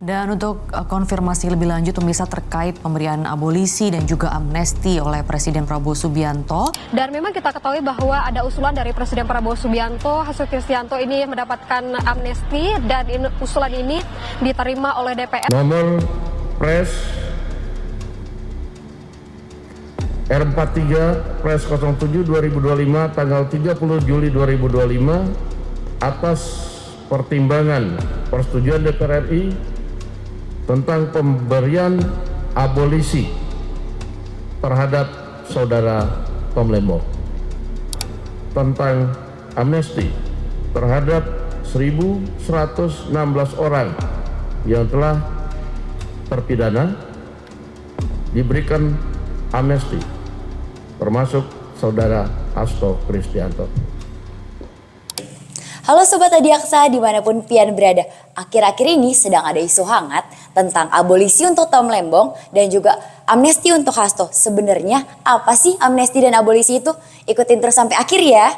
Dan untuk konfirmasi lebih lanjut pemirsa terkait pemberian abolisi dan juga amnesti oleh Presiden Prabowo Subianto. Dan memang kita ketahui bahwa ada usulan dari Presiden Prabowo Subianto, Hasto Kristianto ini mendapatkan amnesti dan usulan ini diterima oleh DPR. Nomor Pres R43 Pres 07 2025 tanggal 30 Juli 2025 atas pertimbangan persetujuan DPR RI tentang pemberian abolisi terhadap saudara Tom Lembong, tentang amnesti terhadap 1.116 orang yang telah terpidana diberikan amnesti, termasuk saudara Hasto Kristianto. Halo Sobat Adiaksa dimanapun pian berada, akhir-akhir ini sedang ada isu hangat tentang abolisi untuk Tom Lembong dan juga amnesti untuk Hasto. Sebenarnya apa sih amnesti dan abolisi itu? Ikutin terus sampai akhir ya.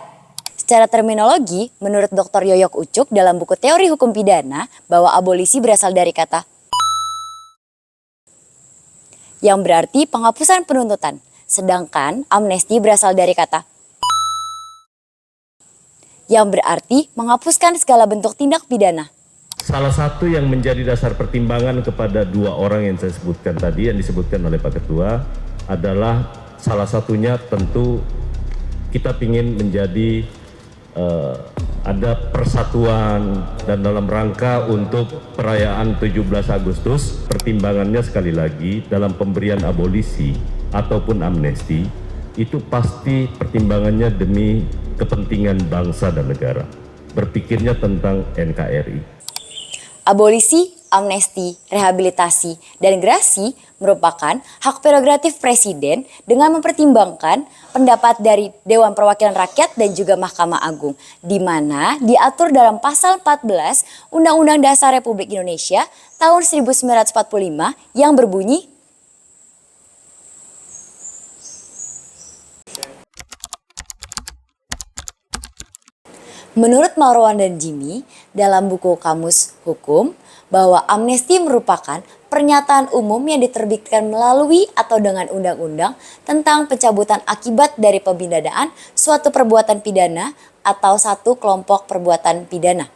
Secara terminologi, menurut Dr. Yoyok Ucuk dalam buku Teori Hukum Pidana, bahwa abolisi berasal dari kata yang berarti penghapusan penuntutan. Sedangkan amnesti berasal dari kata yang berarti menghapuskan segala bentuk tindak pidana. Salah satu yang menjadi dasar pertimbangan kepada dua orang yang saya sebutkan tadi, yang disebutkan oleh Pak Ketua, adalah salah satunya tentu kita ingin menjadi ada persatuan dan dalam rangka untuk perayaan 17 Agustus, pertimbangannya sekali lagi dalam pemberian abolisi ataupun amnesti, itu pasti pertimbangannya demi kepentingan bangsa dan negara. Berpikirnya tentang NKRI. Abolisi, amnesti, rehabilitasi, dan gerasi merupakan hak prerogatif Presiden dengan mempertimbangkan pendapat dari Dewan Perwakilan Rakyat dan juga Mahkamah Agung, di mana diatur dalam pasal 14 Undang-Undang Dasar Republik Indonesia tahun 1945 yang berbunyi, menurut Marwan dan Jimmy dalam buku Kamus Hukum, bahwa amnesti merupakan pernyataan umum yang diterbitkan melalui atau dengan undang-undang tentang pencabutan akibat dari pembinaan suatu perbuatan pidana atau satu kelompok perbuatan pidana.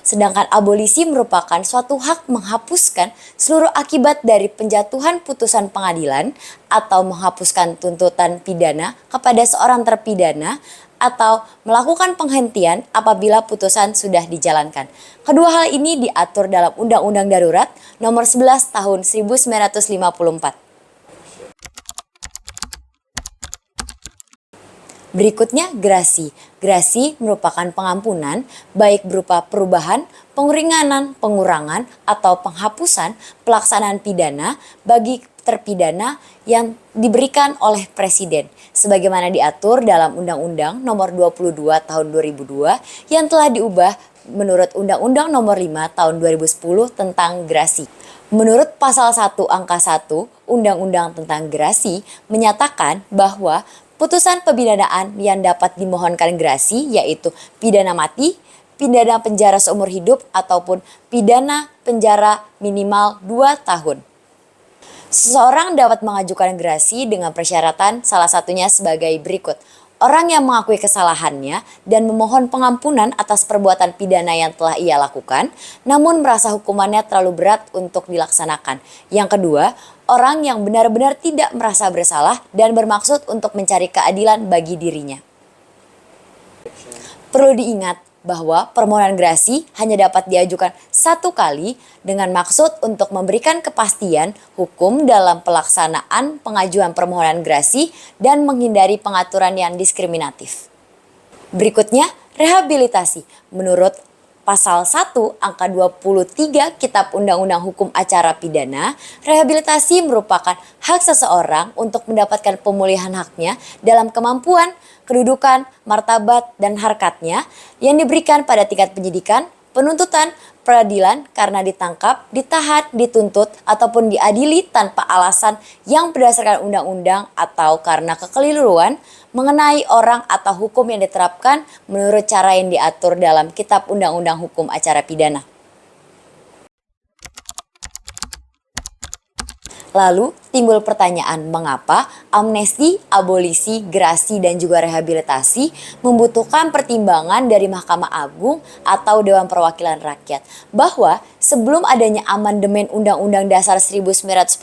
Sedangkan abolisi merupakan suatu hak menghapuskan seluruh akibat dari penjatuhan putusan pengadilan atau menghapuskan tuntutan pidana kepada seorang terpidana atau melakukan penghentian apabila putusan sudah dijalankan. Kedua hal ini diatur dalam Undang-Undang Darurat Nomor 11 Tahun 1954. Berikutnya gerasi. Gerasi merupakan pengampunan baik berupa perubahan, pengeringanan, pengurangan, atau penghapusan pelaksanaan pidana bagi terpidana yang diberikan oleh Presiden sebagaimana diatur dalam Undang-Undang Nomor 22 Tahun 2002 yang telah diubah menurut Undang-Undang Nomor 5 Tahun 2010 tentang gerasi. Menurut Pasal 1 Angka 1 Undang-Undang tentang gerasi menyatakan bahwa putusan pembidanaan yang dapat dimohonkan gerasi yaitu pidana mati, pidana penjara seumur hidup, ataupun pidana penjara minimal 2 tahun. Seseorang dapat mengajukan gerasi dengan persyaratan salah satunya sebagai berikut. Orang yang mengakui kesalahannya dan memohon pengampunan atas perbuatan pidana yang telah ia lakukan, namun merasa hukumannya terlalu berat untuk dilaksanakan. Yang kedua, orang yang benar-benar tidak merasa bersalah dan bermaksud untuk mencari keadilan bagi dirinya. Perlu diingat bahwa permohonan gerasi hanya dapat diajukan satu kali dengan maksud untuk memberikan kepastian hukum dalam pelaksanaan pengajuan permohonan gerasi dan menghindari pengaturan yang diskriminatif. Berikutnya, rehabilitasi. Menurut Pasal 1 Angka 23 Kitab Undang-Undang Hukum Acara Pidana, rehabilitasi merupakan hak seseorang untuk mendapatkan pemulihan haknya dalam kemampuan, kedudukan, martabat, dan harkatnya yang diberikan pada tingkat penyidikan, penuntutan, peradilan karena ditangkap, ditahan, dituntut, ataupun diadili tanpa alasan yang berdasarkan undang-undang atau karena kekeliruan mengenai orang atau hukum yang diterapkan menurut cara yang diatur dalam Kitab Undang-Undang Hukum Acara Pidana. Lalu timbul pertanyaan mengapa amnesti, abolisi, gerasi, dan juga rehabilitasi membutuhkan pertimbangan dari Mahkamah Agung atau Dewan Perwakilan Rakyat. Bahwa sebelum adanya amandemen Undang-Undang Dasar 1945,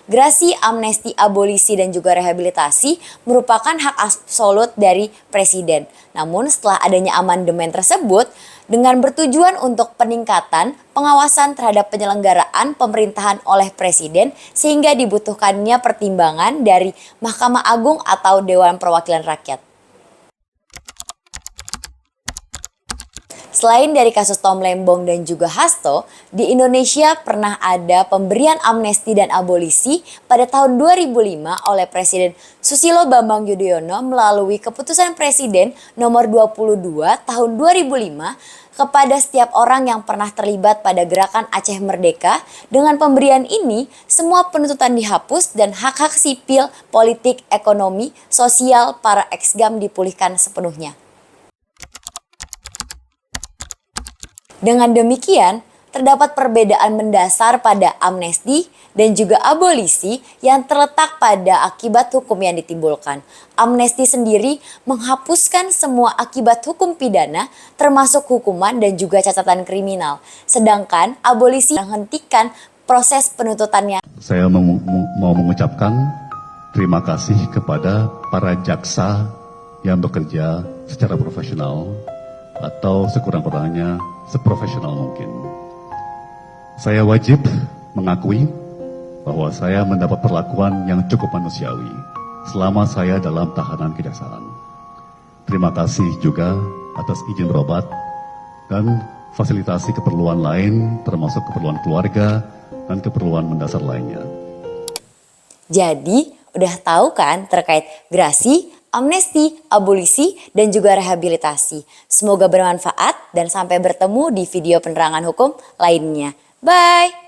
gerasi, amnesti, abolisi, dan juga rehabilitasi merupakan hak absolut dari Presiden. Namun setelah adanya amandemen tersebut, dengan bertujuan untuk peningkatan pengawasan terhadap penyelenggaraan pemerintahan oleh Presiden sehingga dibutuhkannya pertimbangan dari Mahkamah Agung atau Dewan Perwakilan Rakyat. Selain dari kasus Tom Lembong dan juga Hasto, di Indonesia pernah ada pemberian amnesti dan abolisi pada tahun 2005 oleh Presiden Susilo Bambang Yudhoyono melalui keputusan Presiden nomor 22 tahun 2005 kepada setiap orang yang pernah terlibat pada gerakan Aceh Merdeka. Dengan pemberian ini, semua penuntutan dihapus dan hak-hak sipil, politik, ekonomi, sosial para eksgam dipulihkan sepenuhnya. Dengan demikian, terdapat perbedaan mendasar pada amnesti dan juga abolisi yang terletak pada akibat hukum yang ditimbulkan. Amnesti sendiri menghapuskan semua akibat hukum pidana termasuk hukuman dan juga catatan kriminal. Sedangkan abolisi menghentikan proses penuntutannya. Saya mau mengucapkan terima kasih kepada para jaksa yang bekerja secara profesional atau sekurang-kurangnya seprofesional mungkin. Saya wajib mengakui bahwa saya mendapat perlakuan yang cukup manusiawi selama saya dalam tahanan kejaksaan. Terima kasih juga atas izin berobat dan fasilitasi keperluan lain termasuk keperluan keluarga dan keperluan mendasar lainnya. Jadi, udah tahu kan terkait gerasi, amnesti, abolisi, dan juga rehabilitasi. Semoga bermanfaat dan sampai bertemu di video penerangan hukum lainnya. Bye!